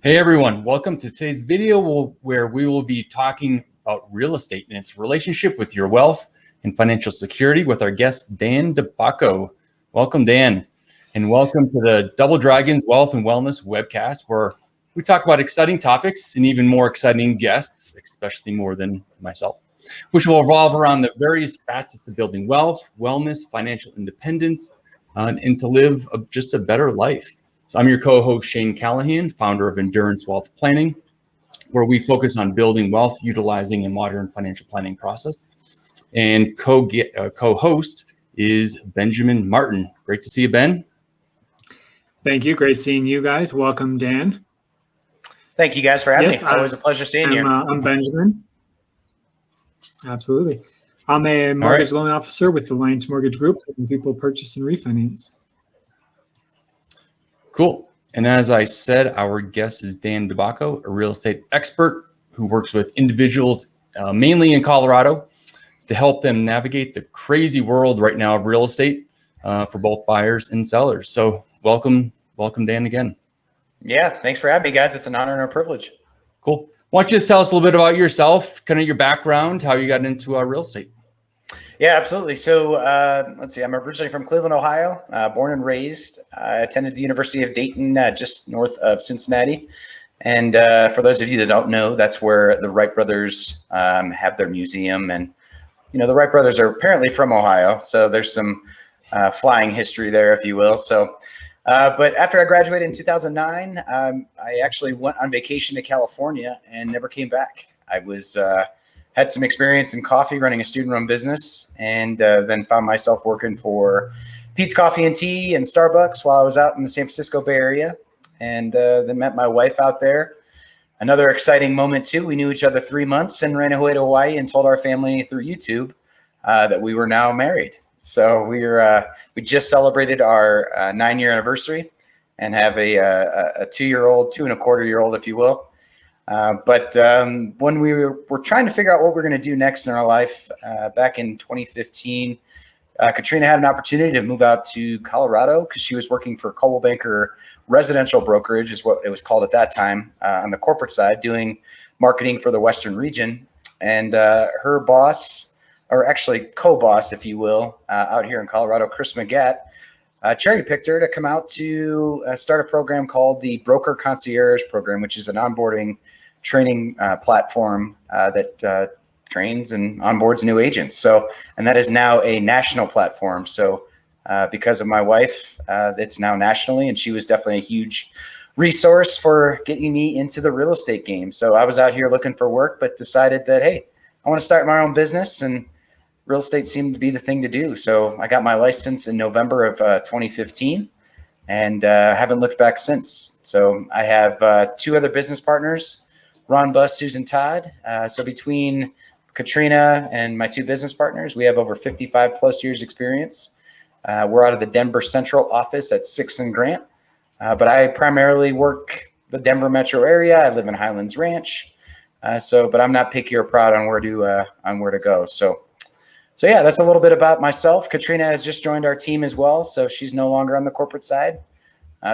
Hey everyone, welcome to today's video where we will be talking about real estate and its relationship with your wealth and financial security with our guest, Dan DeBacco. Welcome, Dan, and welcome to the Double Dragons Wealth and Wellness webcast, where we talk about exciting topics and even more exciting guests, especially more than myself, which will revolve around the various facets of building wealth, wellness, financial independence, and to live just a better life. So I'm your co-host, Shane Callahan, founder of Endurance Wealth Planning, where we focus on building wealth utilizing a modern financial planning process. And co-host is Benjamin Martin. Great to see you, Ben. Thank you. Great seeing you guys. Welcome, Dan. Thank you guys for having me. Always a pleasure seeing you. I'm Benjamin. Absolutely. I'm a mortgage loan officer with the Alliance Mortgage Group, helping people purchase and refinance. Cool. And as I said, our guest is Dan DeBacco, a real estate expert who works with individuals mainly in Colorado to help them navigate the crazy world right now of real estate for both buyers and sellers. So welcome, Dan, again. Yeah, thanks for having me, guys. It's an honor and a privilege. Cool. Why don't you just tell us a little bit about yourself, kind of your background, how you got into real estate? Yeah, absolutely. So let's see. I'm originally from Cleveland, Ohio, born and raised. I attended the University of Dayton, just north of Cincinnati. And for those of you that don't know, that's where the Wright brothers have their museum. And, you know, the Wright brothers are apparently from Ohio. So there's some flying history there, if you will. So, but after I graduated in 2009, I actually went on vacation to California and never came back. I was had some experience in coffee, running a student-run business, and then found myself working for Pete's Coffee and Tea and Starbucks while I was out in the San Francisco Bay Area, and then met my wife out there. Another exciting moment, too. We knew each other 3 months and ran away to Hawaii and told our family through YouTube that we were now married. So we just celebrated our 9-year anniversary and have a 2-year-old, 2.25-year-old, if you will. But when we were trying to figure out what we're going to do next in our life back in 2015, Katrina had an opportunity to move out to Colorado because she was working for Coldwell Banker Residential Brokerage, is what it was called at that time, on the corporate side, doing marketing for the Western region. And her boss, or actually co-boss, if you will, out here in Colorado, Chris McGatt, cherry-picked her to come out to start a program called the Broker Concierge Program, which is an onboarding training platform that trains and onboards new agents. So, and that is now a national platform. So because of my wife, it's now nationally, and she was definitely a huge resource for getting me into the real estate game. So I was out here looking for work, but decided that, hey, I want to start my own business, and real estate seemed to be the thing to do. So I got my license in November of 2015 and haven't looked back since. So I have 2 other business partners, Ron Buss, Susan Todd. So between Katrina and my 2 business partners, we have over 55 plus years experience. We're out of the Denver Central office at 6th and Grant, but I primarily work the Denver metro area. I live in Highlands Ranch. But I'm not picky or proud on where to go. So yeah, that's a little bit about myself. Katrina has just joined our team as well, so she's no longer on the corporate side.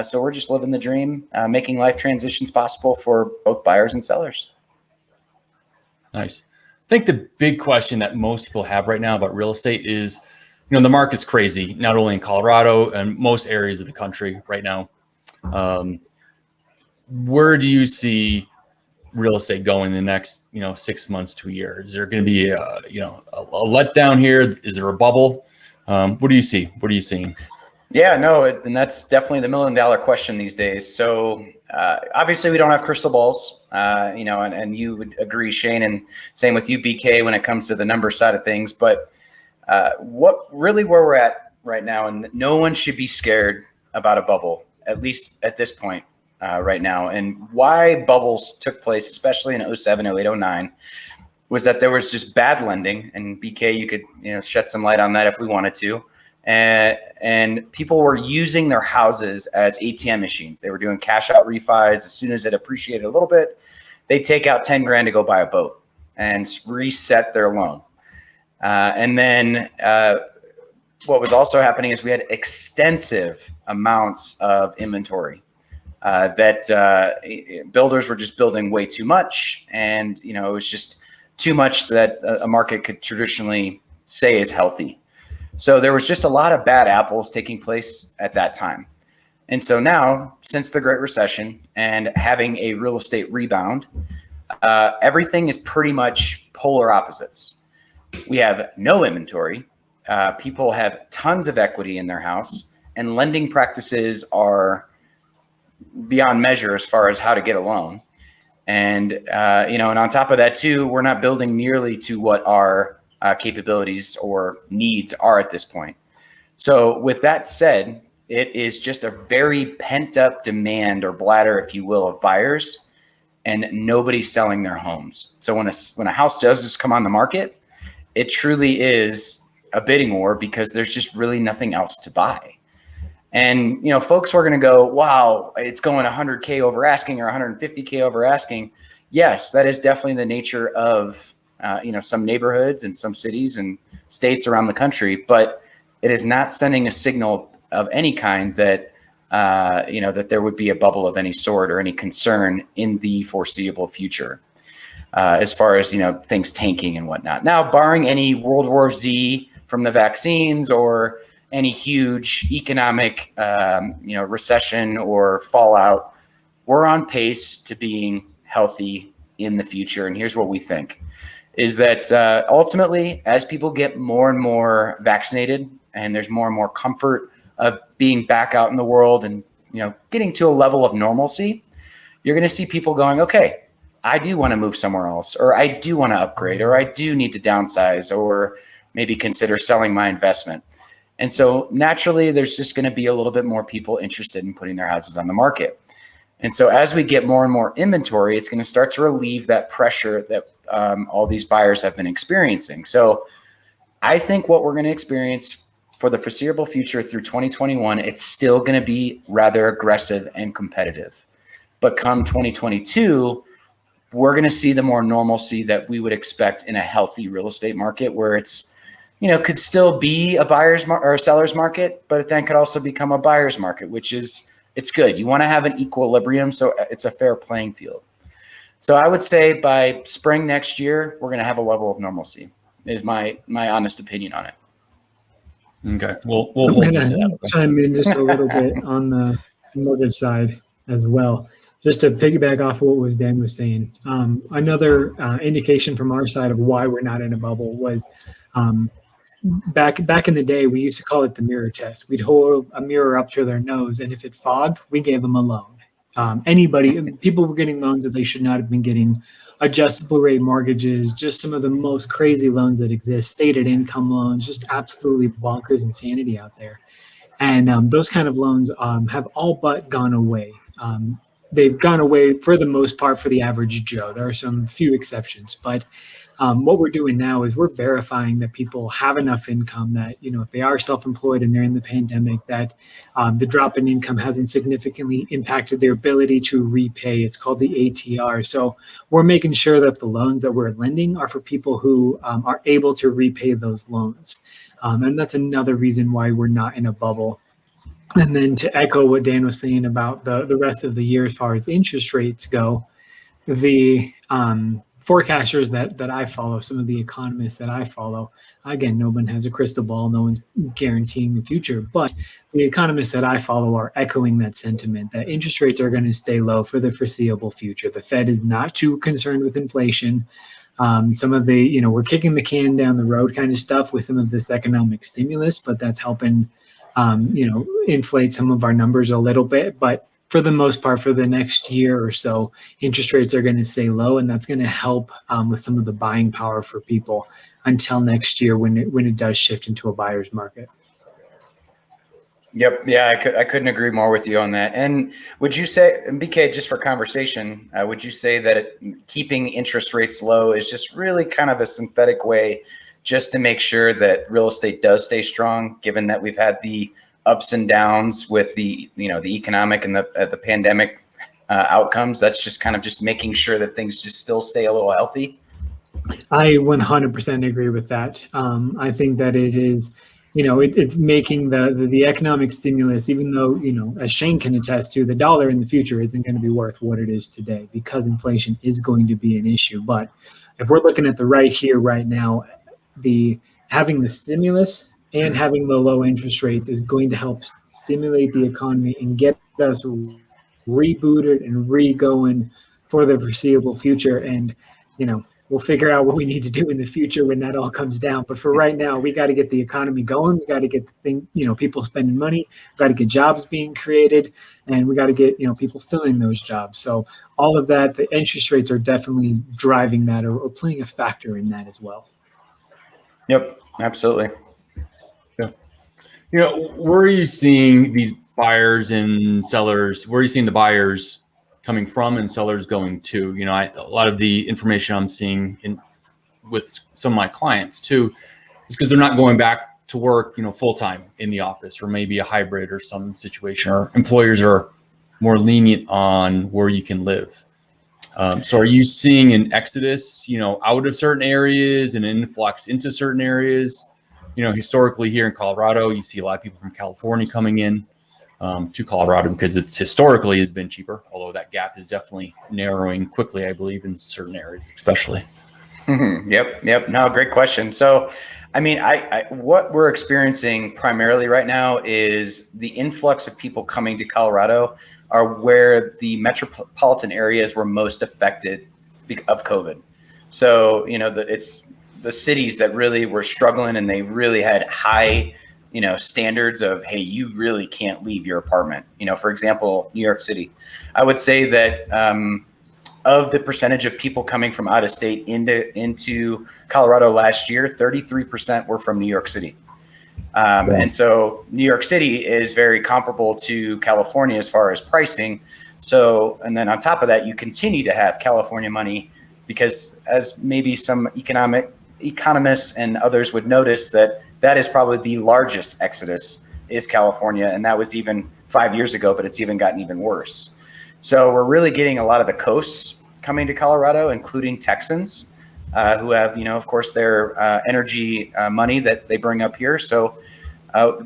So we're just living the dream, making life transitions possible for both buyers and sellers. Nice. I think the big question that most people have right now about real estate is, you know, the market's crazy, not only in Colorado and most areas of the country right now. Where do you see real estate going in the next, 6 months to a year? Is there going to be a letdown here? Is there a bubble? What do you see? What are you seeing? Yeah, no, and that's definitely the $1 million question these days. So obviously we don't have crystal balls, and you would agree, Shane, and same with you, BK, when it comes to the number side of things. But where we're at right now, and no one should be scared about a bubble, at least at this point. Right now, and why bubbles took place, especially in 07, 08, 09, was that there was just bad lending. And BK, you could shed some light on that if we wanted to. And people were using their houses as ATM machines. They were doing cash out refis. As soon as it appreciated a little bit, they'd take out 10 grand to go buy a boat and reset their loan. And then what was also happening is we had extensive amounts of inventory. that builders were just building way too much, and it was just too much that a market could traditionally say is healthy. So there was just a lot of bad apples taking place at that time. And so now, since the Great Recession and having a real estate rebound, everything is pretty much polar opposites. We have no inventory. People have tons of equity in their house, and lending practices are beyond measure as far as how to get a loan. And, and on top of that too, we're not building nearly to what our capabilities or needs are at this point. So with that said, it is just a very pent up demand, or bladder, if you will, of buyers, and nobody's selling their homes. So when a house does just come on the market, it truly is a bidding war, because there's just really nothing else to buy. And, folks were going to go, wow, it's going 100K over asking or 150K over asking. Yes, that is definitely the nature of, some neighborhoods and some cities and states around the country, but it is not sending a signal of any kind that, that there would be a bubble of any sort or any concern in the foreseeable future, as far as, things tanking and whatnot. Now, barring any World War Z from the vaccines or any huge economic, recession or fallout, we're on pace to being healthy in the future. And here's what we think is that ultimately, as people get more and more vaccinated and there's more and more comfort of being back out in the world and, getting to a level of normalcy, you're going to see people going, okay, I do want to move somewhere else, or I do want to upgrade, or I do need to downsize, or maybe consider selling my investment. And so naturally, there's just going to be a little bit more people interested in putting their houses on the market. And so as we get more and more inventory, it's going to start to relieve that pressure that all these buyers have been experiencing. So I think what we're going to experience for the foreseeable future through 2021, it's still going to be rather aggressive and competitive. But come 2022, we're going to see the more normalcy that we would expect in a healthy real estate market, where it's, could still be a buyer's or a seller's market, but it then could also become a buyer's market, which is, it's good. You want to have an equilibrium, so it's a fair playing field. So I would say by spring next year, we're going to have a level of normalcy, is my honest opinion on it. Okay, we'll hold I'm you to going to that. chime in just a little bit on the mortgage side as well, just to piggyback off of what Dan was saying. Another indication from our side of why we're not in a bubble was back in the day, we used to call it the mirror test. We'd hold a mirror up to their nose, and if it fogged, we gave them a loan. People were getting loans that they should not have been getting, adjustable rate mortgages, just some of the most crazy loans that exist, stated income loans, just absolutely bonkers insanity out there. And those kind of loans have all but gone away. They've gone away for the most part for the average Joe. There are some few exceptions, but what we're doing now is we're verifying that people have enough income that, if they are self-employed and they're in the pandemic, that the drop in income hasn't significantly impacted their ability to repay. It's called the ATR. So we're making sure that the loans that we're lending are for people who are able to repay those loans. And that's another reason why we're not in a bubble. And then to echo what Dan was saying about the rest of the year as far as interest rates go, the forecasters that I follow, some of the economists that I follow, again, no one has a crystal ball, no one's guaranteeing the future, but the economists that I follow are echoing that sentiment that interest rates are going to stay low for the foreseeable future. The Fed is not too concerned with inflation. Some of the, we're kicking the can down the road kind of stuff with some of this economic stimulus, but that's helping, inflate some of our numbers a little bit. But for the most part, for the next year or so, interest rates are going to stay low, and that's going to help with some of the buying power for people until next year when it does shift into a buyer's market. Yep. Yeah, I couldn't agree more with you on that. And would you say, BK, just for conversation, would you say that keeping interest rates low is just really kind of a synthetic way just to make sure that real estate does stay strong, given that we've had the ups and downs with the economic and the pandemic outcomes? That's just kind of just making sure that things just still stay a little healthy. I 100% agree with that. I think that it is it's making the economic stimulus, even though, as Shane can attest to, the dollar in the future isn't going to be worth what it is today because inflation is going to be an issue. But if we're looking at the right here, right now, having the stimulus and having the low interest rates is going to help stimulate the economy and get us rebooted and re-going for the foreseeable future. And, we'll figure out what we need to do in the future when that all comes down. But for right now, we got to get the economy going. We got to get people spending money. We got to get jobs being created, and we got to get, people filling those jobs. So all of that, the interest rates are definitely driving that or playing a factor in that as well. Yep, absolutely. Yeah. Where are you seeing these buyers and sellers? Where are you seeing the buyers coming from and sellers going to? A lot of the information I'm seeing with some of my clients too is because they're not going back to work, full time in the office, or maybe a hybrid or some situation, or employers are more lenient on where you can live. So are you seeing an exodus, out of certain areas and an influx into certain areas? Historically here in Colorado, you see a lot of people from California coming in to Colorado because it's historically has been cheaper, although that gap is definitely narrowing quickly, I believe, in certain areas, especially. Mm-hmm. Yep. No, great question. So, I what we're experiencing primarily right now is the influx of people coming to Colorado are where the metropolitan areas were most affected of COVID. So, it's the cities that really were struggling, and they really had high standards of, hey, you really can't leave your apartment. For example, New York City. I would say that of the percentage of people coming from out of state into Colorado last year, 33% were from New York City. And so New York City is very comparable to California as far as pricing. So, and then on top of that, you continue to have California money because, as maybe some economists and others would notice, that is probably the largest exodus is California. And that was even 5 years ago, but it's even gotten even worse. So we're really getting a lot of the coasts coming to Colorado, including Texans who have, of course, their energy money that they bring up here. So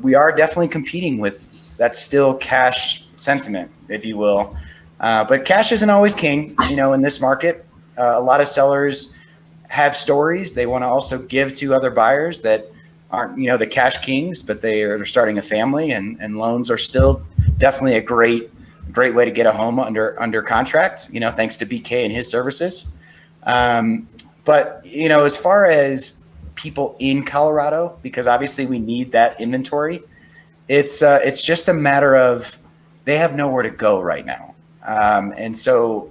we are definitely competing with that still cash sentiment, if you will. But cash isn't always king, in this market. A lot of sellers have stories they want to also give to other buyers that aren't, the cash kings, but they are starting a family, and loans are still definitely a great way to get a home under contract, thanks to BK and his services. But, as far as people in Colorado, because obviously we need that inventory, it's just a matter of they have nowhere to go right now. And so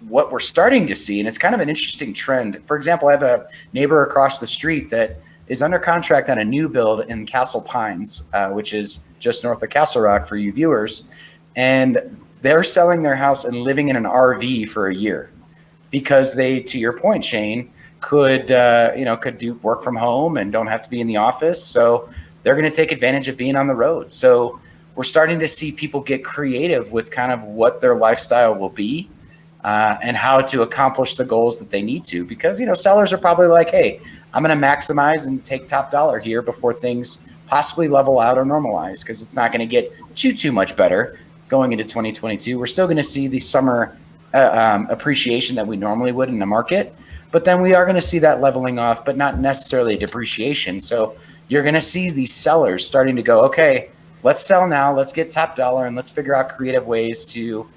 what we're starting to see, and it's kind of an interesting trend. For example, I have a neighbor across the street that is under contract on a new build in Castle Pines, which is just north of Castle Rock for you viewers. And they're selling their house and living in an RV for a year because they, to your point, Shane, could do work from home and don't have to be in the office. So they're going to take advantage of being on the road. So we're starting to see people get creative with kind of what their lifestyle will be and how to accomplish the goals that they need to, because, sellers are probably like, hey, I'm going to maximize and take top dollar here before things possibly level out or normalize, because it's not going to get too much better going into 2022. We're still going to see the summer appreciation that we normally would in the market, but then we are going to see that leveling off, but not necessarily depreciation. So you're going to see these sellers starting to go, okay, let's sell now, let's get top dollar, and let's figure out creative ways to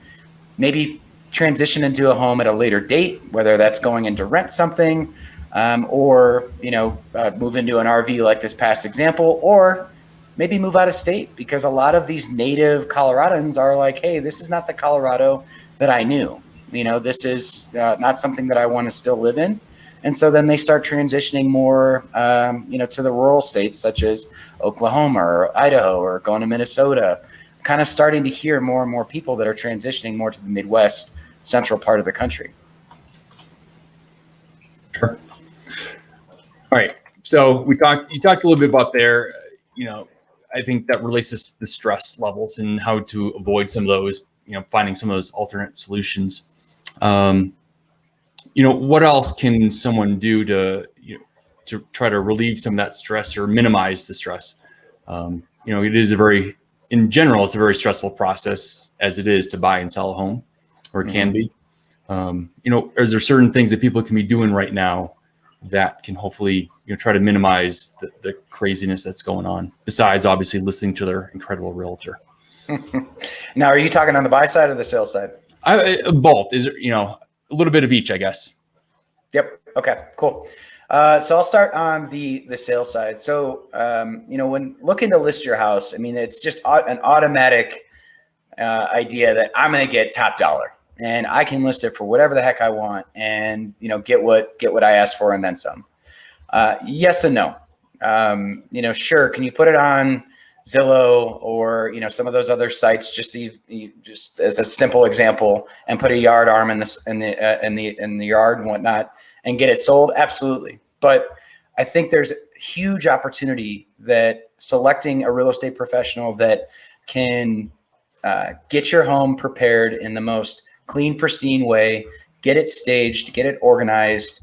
maybe transition into a home at a later date, whether that's going in to rent something or move into an RV like this past example, or maybe move out of state, because a lot of these native Coloradans are like, hey, this is not the Colorado that I knew. This is not something that I want to still live in. And so then they start transitioning more, to the rural states such as Oklahoma or Idaho, or going to Minnesota, kind of starting to hear more and more people that are transitioning more to the Midwest, central part of the country. Sure. All right. So you talked a little bit about there, I think that relates to the stress levels and how to avoid some of those, finding some of those alternate solutions. What else can someone do to try to relieve some of that stress or minimize the stress It is in general, it's a very stressful process as it is to buy and sell a home, or it can be. Is there certain things that people can be doing right now that can hopefully, try to minimize the craziness that's going on, besides obviously listening to their incredible realtor? Now, are you talking on the buy side or the sell side? Both. Is it, a little bit of each, I guess. Yep. Okay, cool. So I'll start on the sales side. So, when looking to list your house, it's just an automatic idea that I'm going to get top dollar and I can list it for whatever the heck I want and, get what I asked for and then some. Yes and no. Sure. Can you put it on Zillow or, some of those other sites, just as a simple example, and put a yard arm in the yard and whatnot and get it sold? Absolutely. But I think there's huge opportunity that selecting a real estate professional that can get your home prepared in the most clean, pristine way, get it staged, get it organized,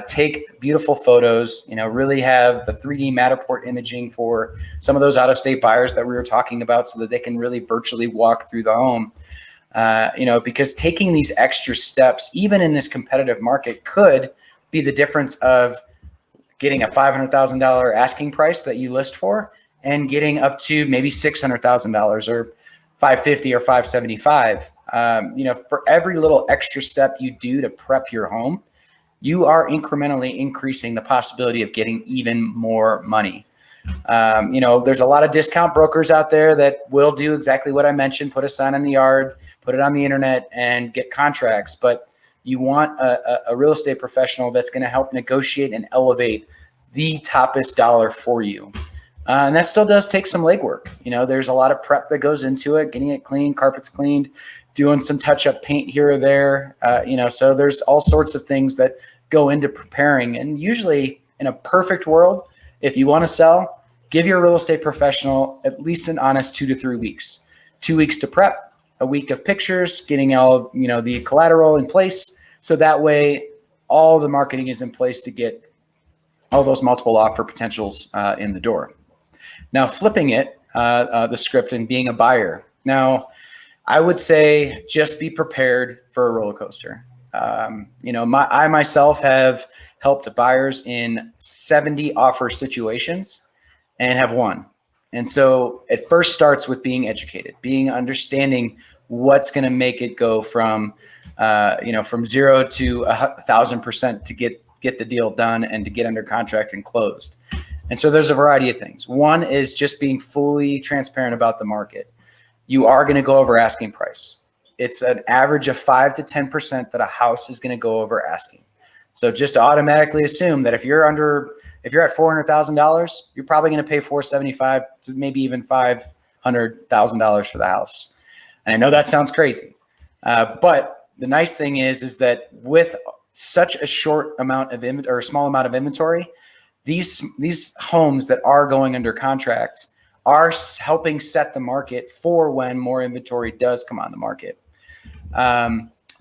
take beautiful photos, really have the 3D Matterport imaging for some of those out-of-state buyers that we were talking about so that they can really virtually walk through the home. Because taking these extra steps, even in this competitive market, could be the difference of getting a $500,000 asking price that you list for and getting up to maybe $600,000 or $550,000 or $575,000. For every little extra step you do to prep your home, you are incrementally increasing the possibility of getting even more money. There's a lot of discount brokers out there that will do exactly what I mentioned, put a sign in the yard, put it on the internet and get contracts. But you want a real estate professional that's going to help negotiate and elevate the toppest dollar for you. And that still does take some legwork. There's a lot of prep that goes into it, getting it clean, carpets cleaned, doing some touch-up paint here or there. So there's all sorts of things that go into preparing. And usually in a perfect world, if you want to sell, give your real estate professional at least an honest 2 to 3 weeks. 2 weeks to prep, a week of pictures, getting all the collateral in place. So that way all the marketing is in place to get all those multiple offer potentials in the door. Now, flipping it, the script and being a buyer. Now, I would say just be prepared for a roller coaster. I myself have helped buyers in 70 offer situations and have won. And so it first starts with being educated, understanding what's going to make it go from 0 to 1,000% to get the deal done and to get under contract and closed. And so there's a variety of things. One is just being fully transparent about the market. You are going to go over asking price. It's an average of 5 to 10% that a house is going to go over asking. So just automatically assume that if you're at $400,000, you're probably going to pay $475,000 to maybe even $500,000 for the house. And I know that sounds crazy, but the nice thing is that with such a short amount of or a small amount of inventory, these homes that are going under contract are helping set the market for when more inventory does come on the market.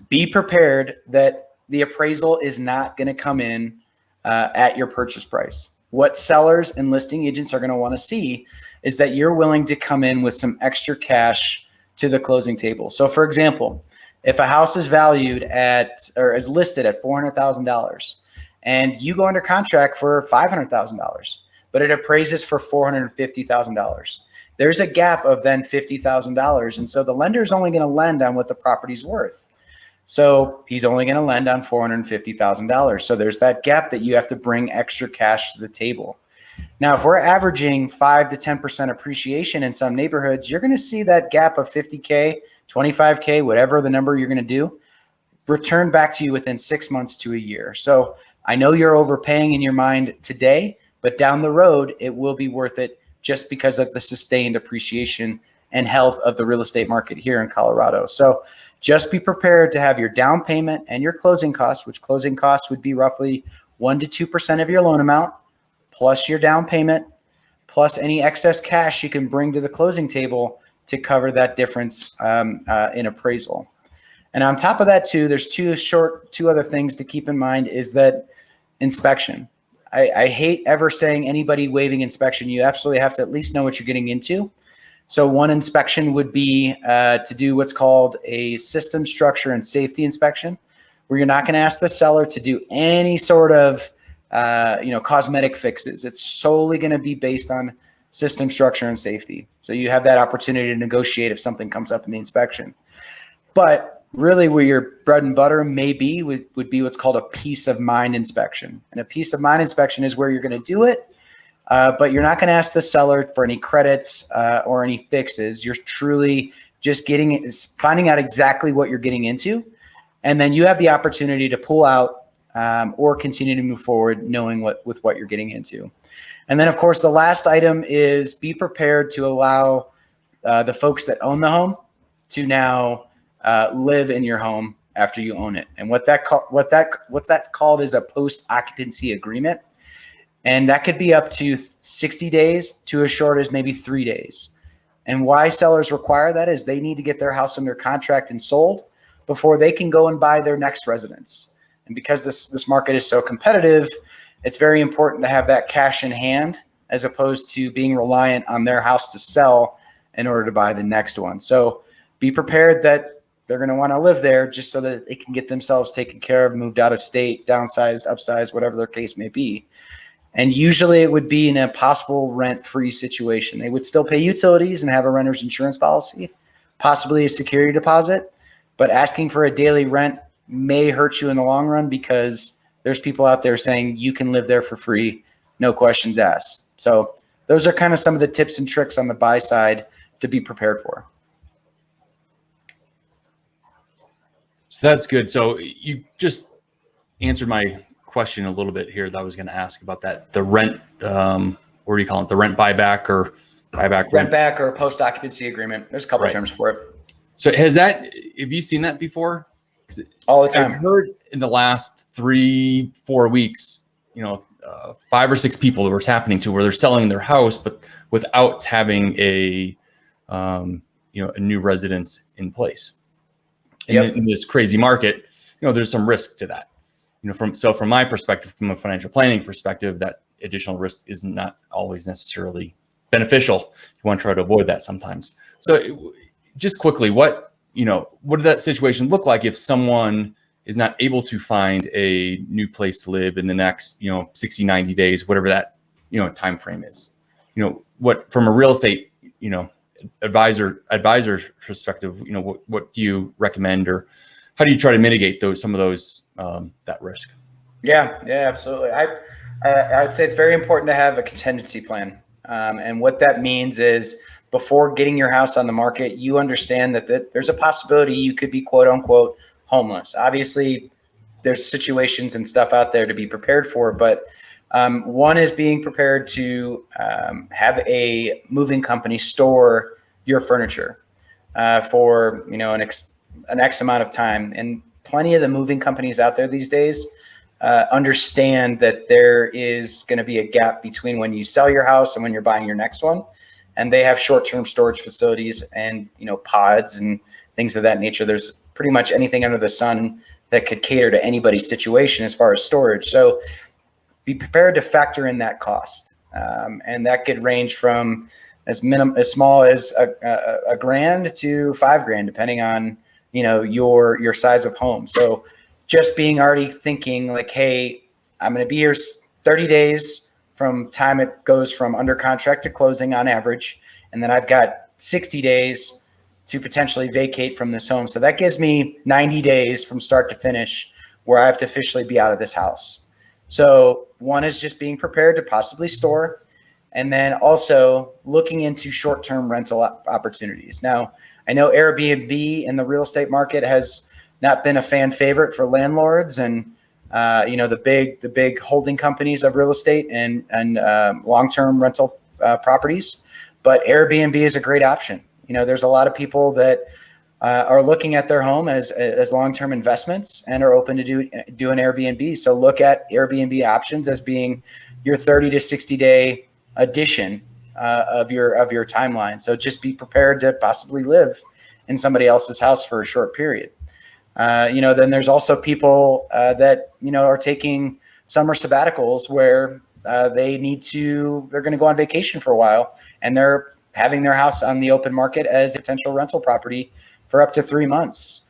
Be prepared that the appraisal is not going to come in at your purchase price. What sellers and listing agents are going to want to see is that you're willing to come in with some extra cash to the closing table. So for example, if a house is valued is listed at $400,000 and you go under contract for $500,000, but it appraises for $450,000, there's a gap of then $50,000. And so the lender is only going to lend on what the property's worth. So he's only going to lend on $450,000. So there's that gap that you have to bring extra cash to the table. Now, if we're averaging 5 to 10% appreciation in some neighborhoods, you're going to see that gap of $50K, $25K, whatever the number you're going to do, return back to you within 6 months to a year. So I know you're overpaying in your mind today, but down the road, it will be worth it just because of the sustained appreciation and health of the real estate market here in Colorado. So just be prepared to have your down payment and your closing costs, which closing costs would be roughly 1 to 2% of your loan amount, plus your down payment, plus any excess cash you can bring to the closing table to cover that difference in appraisal. And on top of that too, there's two other things to keep in mind is that inspection. I hate ever saying anybody waiving inspection. You absolutely have to at least know what you're getting into. So one inspection would be to do what's called a system structure and safety inspection, where you're not going to ask the seller to do any sort of cosmetic fixes. It's solely going to be based on system structure and safety. So you have that opportunity to negotiate if something comes up in the inspection. But really where your bread and butter may be would be what's called a peace of mind inspection. And a peace of mind inspection is where you're going to do it, but you're not going to ask the seller for any credits or any fixes. You're truly just finding out exactly what you're getting into. And then you have the opportunity to pull out or continue to move forward knowing with what you're getting into. And then, of course, the last item is be prepared to allow the folks that own the home to now live in your home after you own it. And what's that called is a post-occupancy agreement. And that could be up to 60 days to as short as maybe 3 days. And why sellers require that is they need to get their house under contract and sold before they can go and buy their next residence. And because this market is so competitive, it's very important to have that cash in hand as opposed to being reliant on their house to sell in order to buy the next one. So be prepared that they're going to want to live there just so that they can get themselves taken care of, moved out of state, downsized, upsized, whatever their case may be. And usually it would be in a possible rent-free situation. They would still pay utilities and have a renter's insurance policy, possibly a security deposit, but asking for a daily rent may hurt you in the long run because there's people out there saying you can live there for free, no questions asked. So those are kind of some of the tips and tricks on the buy side to be prepared for. So that's good. So you just answered my question a little bit here that I was going to ask about that. The rent, what do you call it? The rent buyback or buyback? Rent back or post-occupancy agreement. There's a couple of terms for it. So have you seen that before? All the time. I've heard in the last 3-4 weeks, 5 or 6 people that was happening to where they're selling their house, but without having a new residence in place. And in this crazy market, there's some risk to that. From my perspective, from a financial planning perspective, that additional risk is not always necessarily beneficial. You want to try to avoid that sometimes. So just quickly, what did that situation look like if someone is not able to find a new place to live in the next, 60, 90 days, whatever that, time frame is? What from a real estate, advisor's perspective, what do you recommend, or how do you try to mitigate some of those that risk? Yeah, absolutely. I would say it's very important to have a contingency plan. And what that means is before getting your house on the market, you understand that there's a possibility you could be quote unquote homeless. Obviously, there's situations and stuff out there to be prepared for, but one is being prepared to have a moving company store your furniture for an X amount of time. And plenty of the moving companies out there these days understand that there is going to be a gap between when you sell your house and when you're buying your next one. And they have short-term storage facilities and, pods and things of that nature. There's pretty much anything under the sun that could cater to anybody's situation as far as storage. So be prepared to factor in that cost. And that could range from as small as a grand to $5,000, depending on, your size of home. So just already thinking like, hey, I'm going to be here 30 days from time it goes from under contract to closing on average. And then I've got 60 days to potentially vacate from this home. So that gives me 90 days from start to finish where I have to officially be out of this house. So one is just being prepared to possibly store, and then also looking into short-term rental opportunities. Now, I know Airbnb in the real estate market has not been a fan favorite for landlords and the big holding companies of real estate and long-term rental properties, but Airbnb is a great option. There's a lot of people that are looking at their home as long-term investments and are open to do an Airbnb. So look at Airbnb options as being your 30 to 60 day addition of your timeline. So just be prepared to possibly live in somebody else's house for a short period. Then there's also people that, are taking summer sabbaticals where they're going to go on vacation for a while, and they're having their house on the open market as a potential rental property for up to 3 months.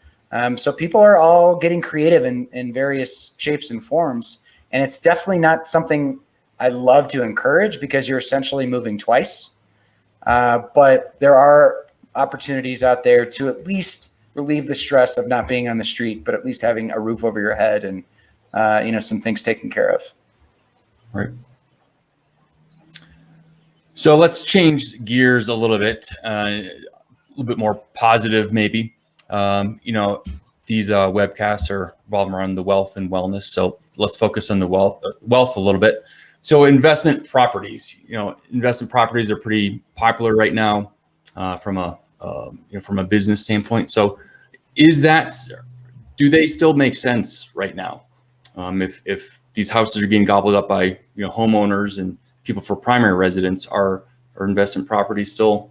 So people are all getting creative in various shapes and forms. And it's definitely not something I love to encourage, because you're essentially moving twice. But there are opportunities out there to at least relieve the stress of not being on the street, but at least having a roof over your head and, some things taken care of. Right. So let's change gears a little bit more positive, maybe. These webcasts are revolving around the wealth and wellness. So let's focus on the wealth a little bit. So investment properties, investment properties are pretty popular right now from a business standpoint. So do they still make sense right now? If these houses are getting gobbled up by homeowners and people for primary residence, are investment properties still,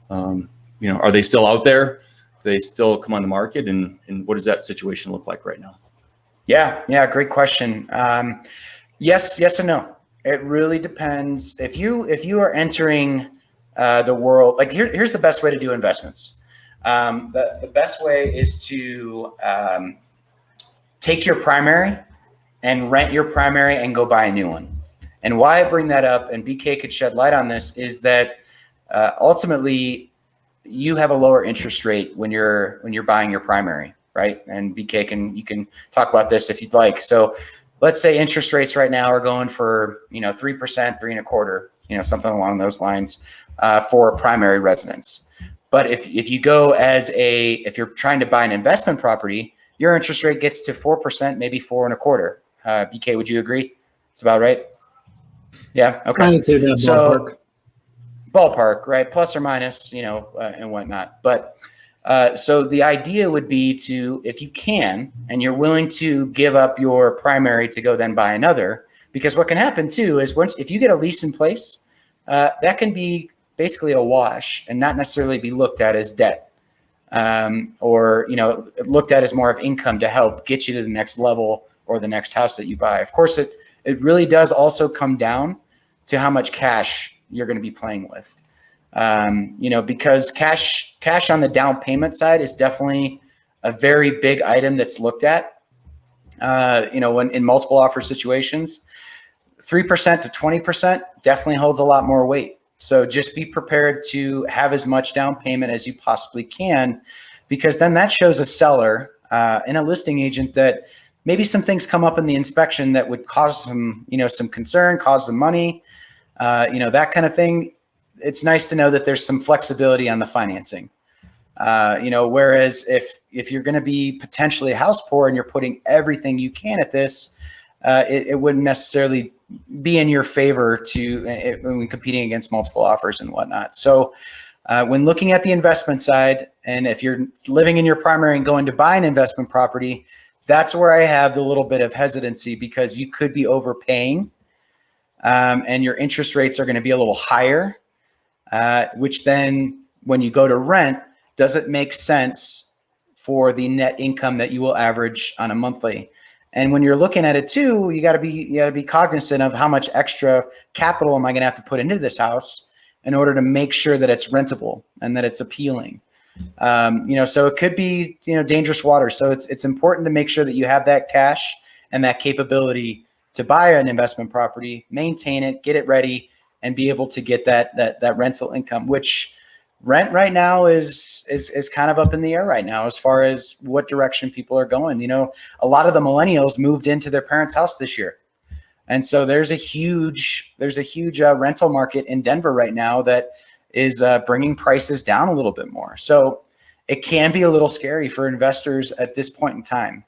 are they still out there? Do they still come on the market, and what does that situation look like right now? Yeah, great question. Yes and no. It really depends. If you are entering the world, like here's the best way to do investments. The best way is to take your primary and rent your primary and go buy a new one. And why I bring that up, and BK could shed light on this, is that ultimately you have a lower interest rate when you're buying your primary, right? And BK you can talk about this if you'd like. So let's say interest rates right now are going for 3%, 3.25%, something along those lines for a primary residence. But if you go if you're trying to buy an investment property, your interest rate gets to 4%, maybe 4.25%. BK, would you agree? It's about right. Yeah. Okay. I would say that ballpark, right? Plus or minus, and whatnot. But so the idea would be to, if you can, and you're willing to give up your primary to go then buy another, because what can happen too is if you get a lease in place, that can be basically a wash and not necessarily be looked at as debt, or looked at as more of income to help get you to the next level or the next house that you buy. Of course, it really does also come down to how much cash you're going to be playing with. Because cash on the down payment side is definitely a very big item that's looked at, when in multiple offer situations. 3% to 20% definitely holds a lot more weight. So just be prepared to have as much down payment as you possibly can, because then that shows a seller and a listing agent that maybe some things come up in the inspection that would cause some concern, cause some money, that kind of thing. It's nice to know that there's some flexibility on the financing. Whereas if you're going to be potentially house poor and you're putting everything you can at this, it wouldn't necessarily be in your favor when competing against multiple offers and whatnot. So when looking at the investment side, and if you're living in your primary and going to buy an investment property, that's where I have the little bit of hesitancy, because you could be overpaying, and your interest rates are going to be a little higher, which then when you go to rent, doesn't make sense for the net income that you will average on a monthly. And when you're looking at it too, you got to be cognizant of how much extra capital am I going to have to put into this house in order to make sure that it's rentable and that it's appealing. So it could be, dangerous water. So it's important to make sure that you have that cash and that capability to buy an investment property, maintain it, get it ready, and be able to get that rental income, which rent right now is kind of up in the air right now as far as what direction people are going. A lot of the millennials moved into their parents' house this year. And so there's a huge rental market in Denver right now that is bringing prices down a little bit more. So it can be a little scary for investors at this point in time.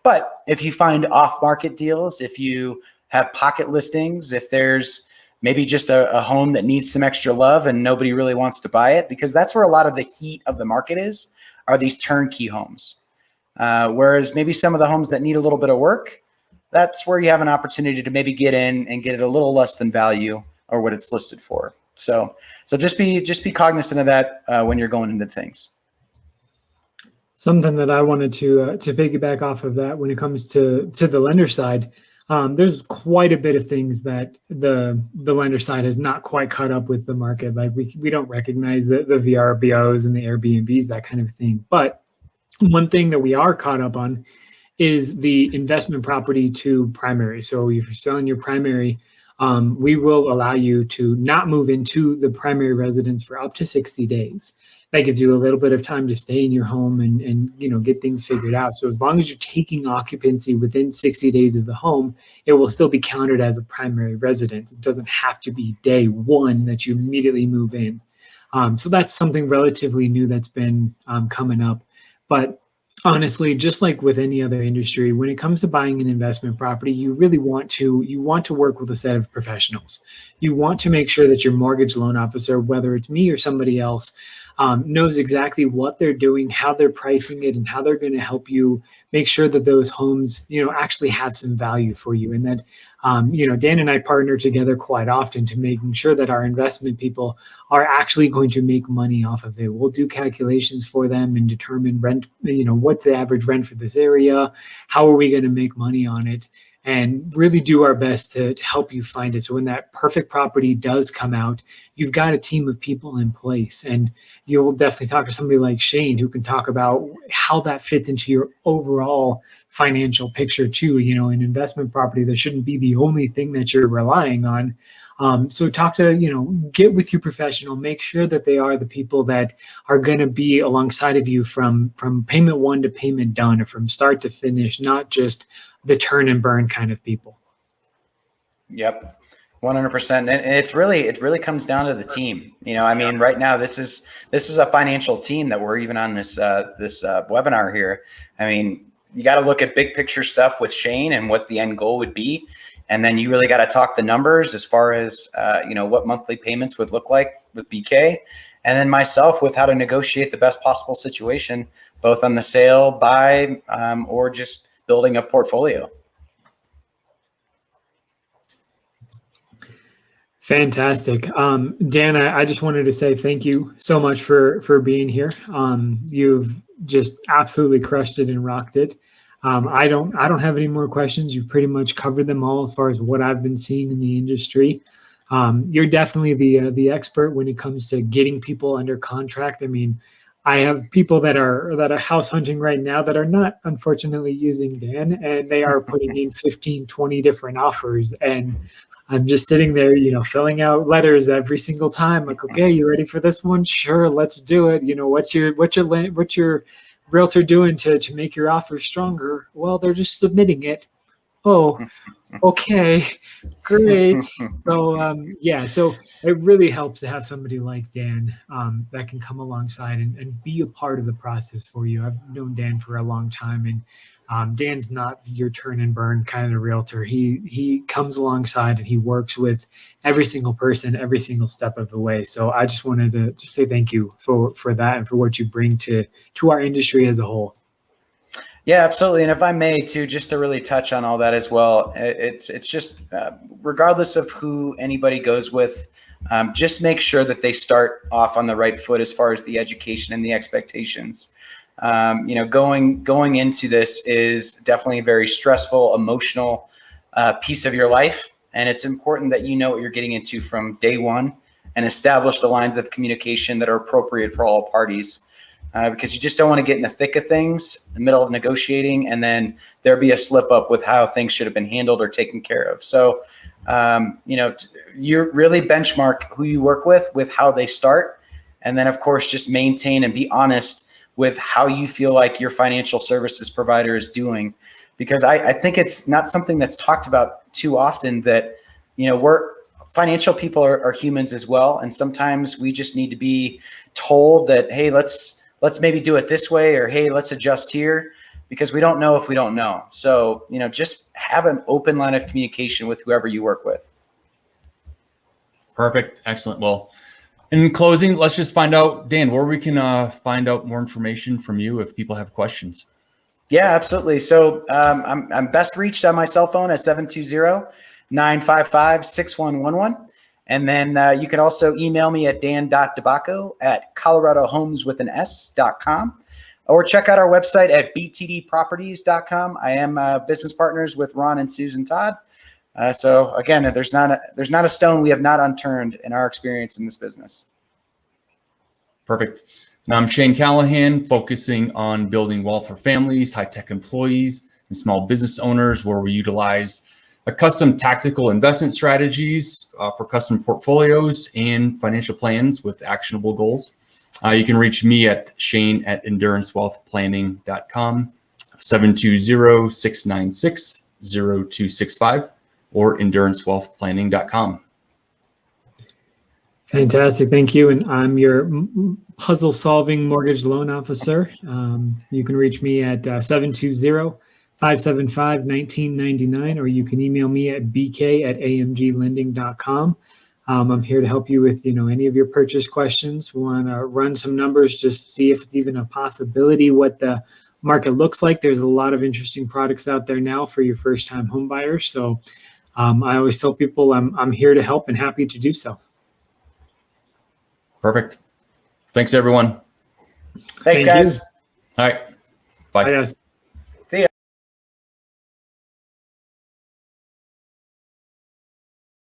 But if you find off-market deals, if you have pocket listings, if there's maybe just a home that needs some extra love and nobody really wants to buy it, because that's where a lot of the heat of the market are these turnkey homes. Whereas maybe some of the homes that need a little bit of work, that's where you have an opportunity to maybe get in and get it a little less than value or what it's listed for. So just be cognizant of that when you're going into things. Something that I wanted to piggyback off of that when it comes to the lender side, there's quite a bit of things that the lender side has not quite caught up with the market. Like we don't recognize the VRBOs and the Airbnbs, that kind of thing. But one thing that we are caught up on is the investment property to primary. So if you're selling your primary, we will allow you to not move into the primary residence for up to 60 days. That gives you a little bit of time to stay in your home and get things figured out. So as long as you're taking occupancy within 60 days of the home, it will still be counted as a primary residence. It doesn't have to be day one that you immediately move in. So that's something relatively new that's been coming up. But honestly, just like with any other industry, when it comes to buying an investment property, you really want to work with a set of professionals. You want to make sure that your mortgage loan officer, whether it's me or somebody else, knows exactly what they're doing, how they're pricing it, and how they're going to help you make sure that those homes, actually have some value for you. And that, Dan and I partner together quite often to making sure that our investment people are actually going to make money off of it. We'll do calculations for them and determine rent, what's the average rent for this area? How are we going to make money on it? And really do our best to help you find it. So when that perfect property does come out, you've got a team of people in place. And you'll definitely talk to somebody like Shane who can talk about how that fits into your overall financial picture too. An investment property, that shouldn't be the only thing that you're relying on. So get with your professional, make sure that they are the people that are going to be alongside of you from payment one to payment done, or from start to finish, not just the turn and burn kind of people. Yep. 100%. And it really comes down to the team. Right now this is a financial team that we're even on this webinar here. You got to look at big picture stuff with Shane and what the end goal would be. And then you really got to talk the numbers as far as, what monthly payments would look like with BK. And then myself with how to negotiate the best possible situation, both on the sale, buy, or just building a portfolio. Fantastic. Dan, I just wanted to say thank you so much for being here. You've just absolutely crushed it and rocked it. I don't have any more questions. You've pretty much covered them all as far as what I've been seeing in the industry. You're definitely the expert when it comes to getting people under contract. I have people that are house hunting right now that are not unfortunately using Dan, and they are putting in 15, 20 different offers. And I'm just sitting there, filling out letters every single time. Like, okay, you ready for this one? Sure, let's do it. What's your realtor doing to make your offer stronger? Well, they're just submitting it. Oh, okay, great. So it really helps to have somebody like Dan that can come alongside and be a part of the process for you. I've known Dan for a long time, and Dan's not your turn and burn kind of realtor. He comes alongside and he works with every single person, every single step of the way. So I just wanted to say thank you for that and for what you bring to our industry as a whole. Yeah, absolutely. And if I may too, just to really touch on all that as well, it's just regardless of who anybody goes with, just make sure that they start off on the right foot as far as the education and the expectations. Going into this is definitely a very stressful, emotional piece of your life. And it's important that you know what you're getting into from day one and establish the lines of communication that are appropriate for all parties. Because you just don't want to get in the thick of things, in the middle of negotiating, and then there be a slip up with how things should have been handled or taken care of. So, you really benchmark who you work with how they start. And then, of course, just maintain and be honest with how you feel like your financial services provider is doing. Because I think it's not something that's talked about too often that, financial people are humans as well. And sometimes we just need to be told that, hey, let's maybe do it this way, or, hey, let's adjust here, because we don't know if we don't know. So, just have an open line of communication with whoever you work with. Perfect. Excellent. Well, in closing, let's just find out, Dan, where we can find out more information from you if people have questions. Yeah, absolutely. So I'm best reached on my cell phone at 720-955-6111. And then you can also email me at dan.debacco@coloradohomeswithans.com. or check out our website at btdproperties.com. I am business partners with Ron and Susan Todd. So again, there's not a stone we have not unturned in our experience in this business. Perfect. Now I'm Shane Callahan, focusing on building wealth for families, high-tech employees, and small business owners, where we utilize a custom tactical investment strategies for custom portfolios and financial plans with actionable goals. You can reach me at shane@endurancewealthplanning.com, 720-696-0265, or endurancewealthplanning.com. Fantastic. Thank you. And I'm your puzzle solving mortgage loan officer. You can reach me at 720-575-1999, or you can email me at bk@amglending.com. I'm here to help you with, any of your purchase questions. We want to run some numbers, just see if it's even a possibility, what the market looks like. There's a lot of interesting products out there now for your first time home buyers. So I always tell people I'm here to help and happy to do so. Perfect. Thanks, everyone. Thanks, guys. All right. Bye. Bye, guys.